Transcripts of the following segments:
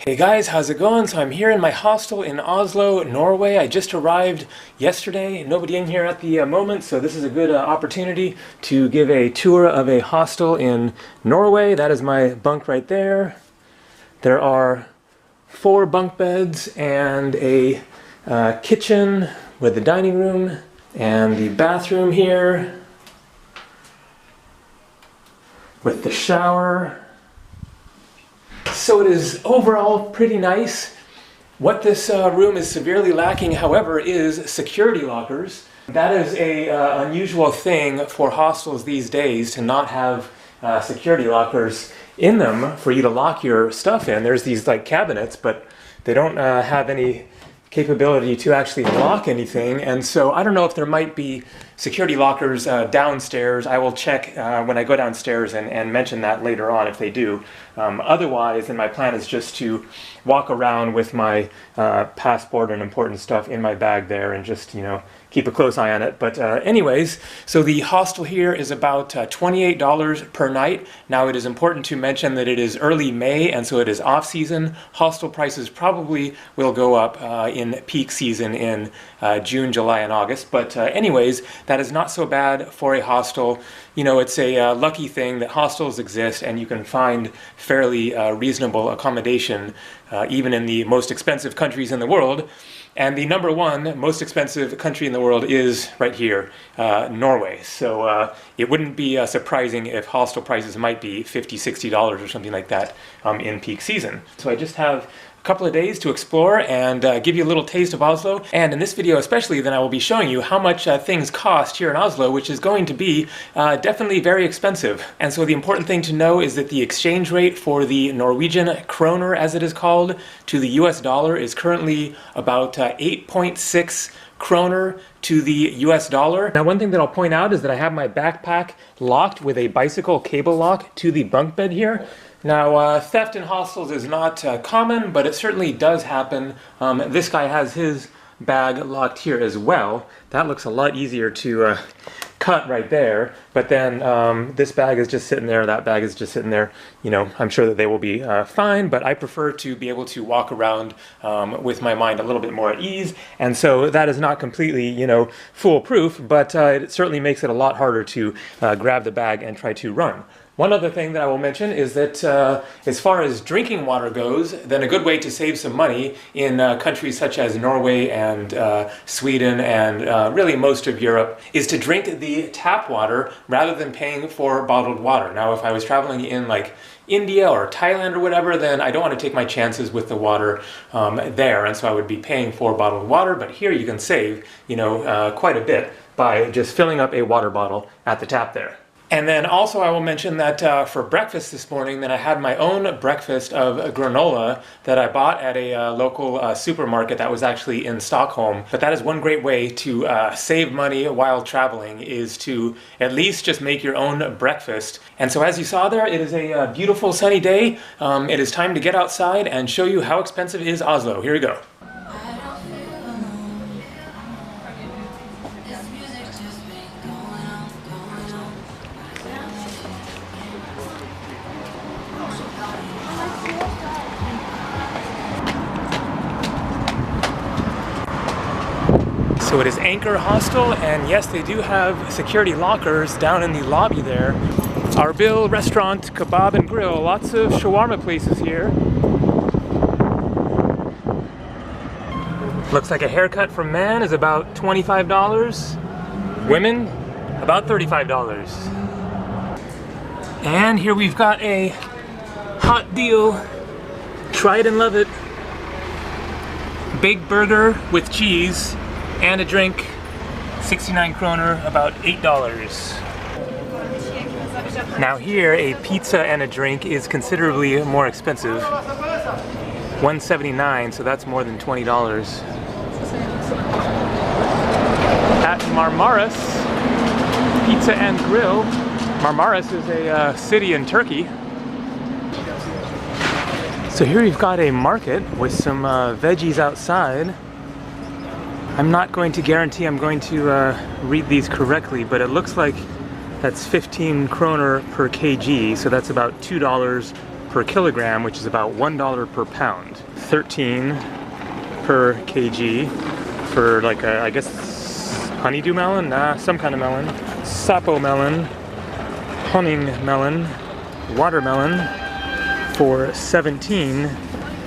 Hey guys, how's it going? So I'm here in my hostel in Oslo, Norway. I just arrived yesterday. Nobody in here at the moment, so this is a good opportunity to give a tour of a hostel in Norway. That is my bunk right there. There are 4 bunk beds and a kitchen with the dining room and the bathroom here with the shower. So it is overall pretty nice. What this room is severely lacking, however, is security lockers. That is a unusual thing for hostels these days, to not have security lockers in them for you to lock your stuff in. There's these like cabinets, but they don't have any capability to actually lock anything, and so I don't know if there might be security lockers downstairs. I will check when I go downstairs and mention that later on if they do. Otherwise, then my plan is just to walk around with my passport and important stuff in my bag there and just, you know, keep a close eye on it. But anyways, so the hostel here is about $28 per night. Now it is important to mention that it is early May, and so it is off season. Hostel prices probably will go up in peak season in June, July, and August. But anyways, that is not so bad for a hostel. You know, it's a lucky thing that hostels exist and you can find fairly reasonable accommodation even in the most expensive countries in the world. And the number 1 most expensive country in the world is right here, Norway. So it wouldn't be surprising if hostel prices might be $50, $60 or something like that in peak season. So I just have a couple of days to explore and give you a little taste of Oslo. And in this video especially, then I will be showing you how much things cost here in Oslo, which is going to be definitely very expensive. And so the important thing to know is that the exchange rate for the Norwegian kroner, as it is called, to the US dollar is currently about 8.6 kroner to the US dollar. Now, one thing that I'll point out is that I have my backpack locked with a bicycle cable lock to the bunk bed here. Now, theft in hostels is not common, but it certainly does happen. This guy has his bag locked here as well. That looks a lot easier to cut right there, but then this bag is just sitting there, that bag is just sitting there. You know, I'm sure that they will be fine, but I prefer to be able to walk around with my mind a little bit more at ease, and so that is not completely, you know, foolproof, but it certainly makes it a lot harder to grab the bag and try to run. One other thing that I will mention is that as far as drinking water goes, then a good way to save some money in countries such as Norway and Sweden and really most of Europe is to drink the tap water rather than paying for bottled water. Now, if I was traveling in like India or Thailand or whatever, then I don't want to take my chances with the water there, and so I would be paying for bottled water. But here you can save, you know, quite a bit by just filling up a water bottle at the tap there. And then also I will mention that for breakfast this morning, then I had my own breakfast of granola that I bought at a local supermarket that was actually in Stockholm. But that is one great way to save money while traveling, is to at least just make your own breakfast. And so as you saw there, it is a beautiful sunny day. It is time to get outside and show you how expensive is Oslo. Here we go. So it is Anchor Hostel, and yes, they do have security lockers down in the lobby there. Arbil Restaurant, Kebab and Grill, lots of shawarma places here. Looks like a haircut for men is about $25. Women, about $35. And here we've got a hot deal. Try it and love it. Big burger with cheese and a drink, 69 kroner, about $8. Now here, a pizza and a drink is considerably more expensive. $179, so that's more than $20. At Marmaris Pizza and Grill, Marmaris is a city in Turkey. So here we've got a market with some veggies outside. I'm not going to guarantee I'm going to read these correctly, but it looks like that's 15 kroner per kg, so that's about $2 per kilogram, which is about $1 per pound. 13 per kg for like a, I guess, honeydew melon? Nah, some kind of melon. Sapo melon, Honing melon, watermelon for 17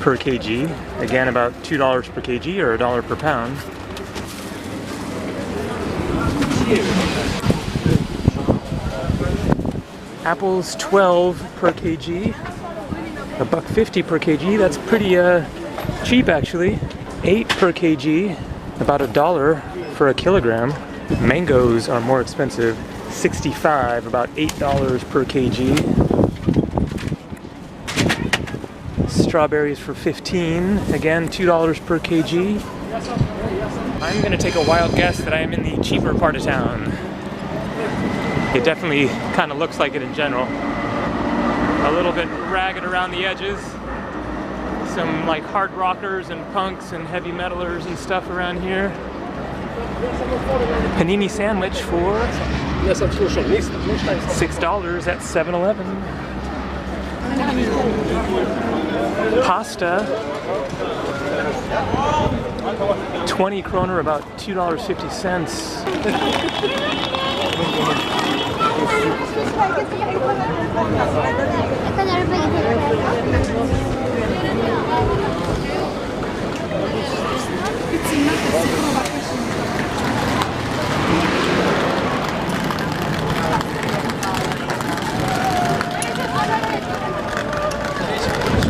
per kg. Again, about $2 per kg or $1 per pound. Apples 12 per kg, $1.50 per kg. That's pretty cheap actually. 8 per kg, about $1 for a kilogram. Mangoes are more expensive, 65, about $8 per kg. Strawberries for 15, again $2 per kg. I'm gonna take a wild guess that I am in the cheaper part of town. It definitely kind of looks like it in general. A little bit ragged around the edges. Some like hard rockers and punks and heavy metalers and stuff around here. Panini sandwich for $6 at 7-Eleven. Pasta, 20 kroner, about $2.50.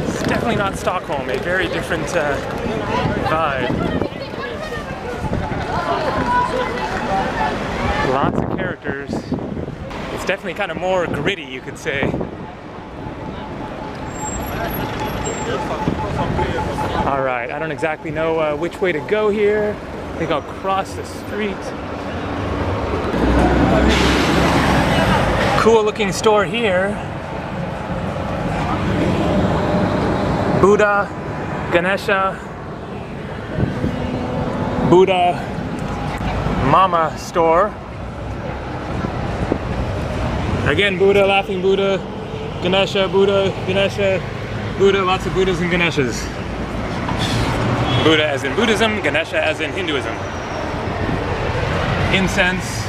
It's definitely not Stockholm, a very different vibe. Lots of characters. It's definitely kind of more gritty, you could say. Alright, I don't exactly know which way to go here. I think I'll cross the street. Cool looking store here. Buddha, Ganesha, Buddha, Mama store. Again, Buddha, laughing Buddha, Ganesha, Buddha, Ganesha, Buddha, lots of Buddhas and Ganeshas. Buddha as in Buddhism, Ganesha as in Hinduism. Incense,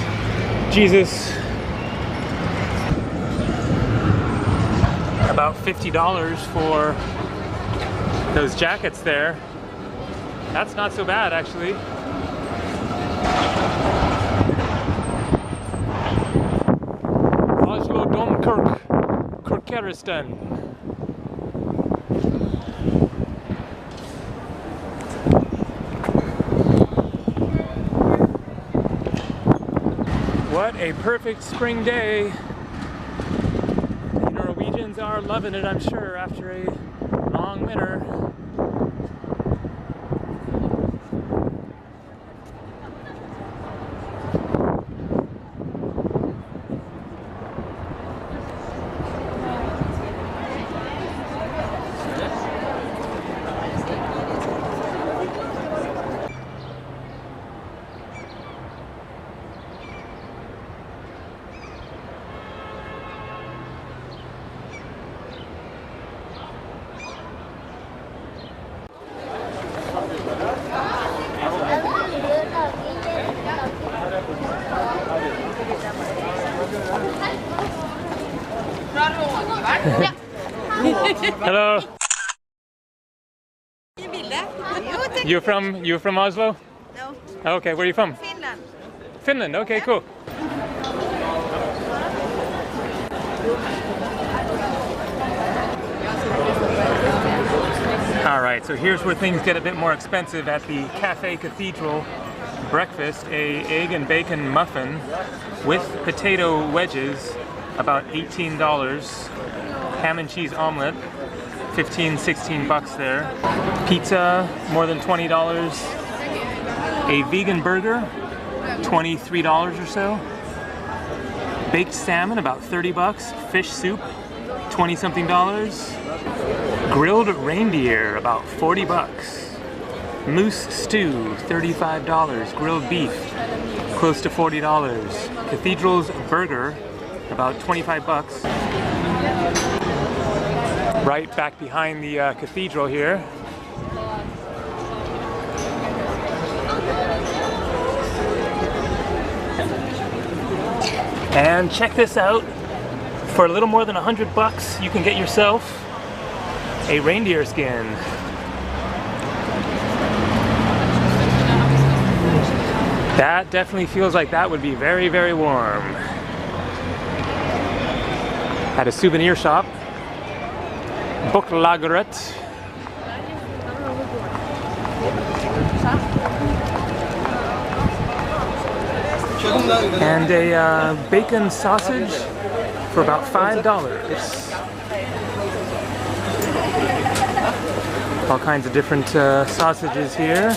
Jesus. About $50 for those jackets there. That's not so bad actually. OSLO Domkirk, Kirkeristan. What a perfect spring day. The Norwegians are loving it, I'm sure, after a long winter. Hello. You're from Oslo? No. Okay, where are you from? Finland. Finland, okay, cool. Alright, so here's where things get a bit more expensive at the Cafe Cathedral. Breakfast, a egg and bacon muffin with potato wedges, about $18. Ham and cheese omelet, 15, 16 bucks there. Pizza, more than $20. A vegan burger, $23 or so. Baked salmon, about 30 bucks. Fish soup, 20 something dollars. Grilled reindeer, about 40 bucks. Moose stew, $35. Grilled beef, close to $40. Cathedral's burger, about 25 bucks. right back behind the cathedral here. And check this out. For a little more than $100, you can get yourself a reindeer skin. That definitely feels like that would be very, very warm. At a souvenir shop, Boklageret. And a bacon sausage for about $5. All kinds of different sausages here.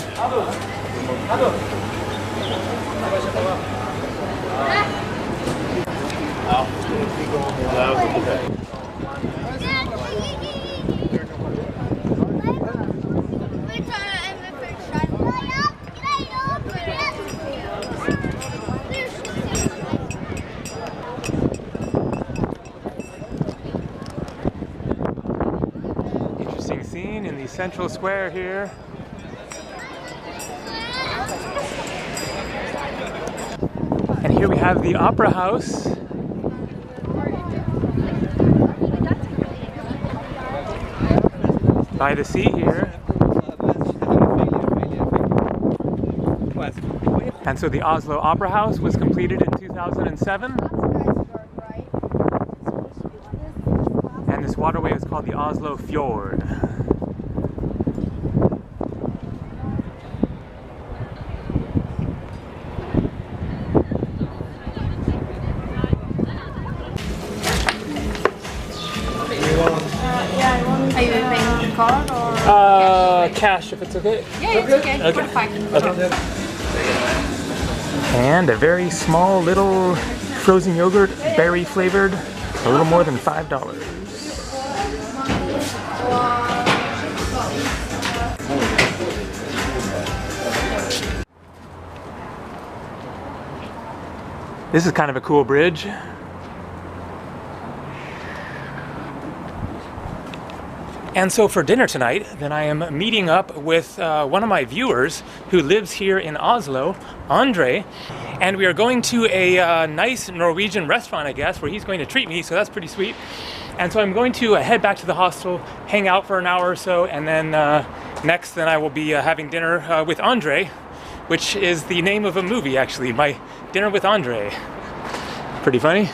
Interesting scene in the central square here. And here we have the Opera House. By the sea here. And so the Oslo Opera House was completed in 2007. And this waterway is called the Oslo Fjord. Are you paying card or cash if it's okay. Yeah, it's okay. Okay. 45. Okay. And a very small little frozen yogurt, berry flavored, a little more than $5. This is kind of a cool bridge. And so for dinner tonight, then I am meeting up with one of my viewers who lives here in Oslo, Andre, and we are going to a nice Norwegian restaurant, I guess, where he's going to treat me, so that's pretty sweet. And so I'm going to head back to the hostel, hang out for an hour or so, and then next then I will be having dinner with Andre, which is the name of a movie actually, My Dinner with Andre. Pretty funny.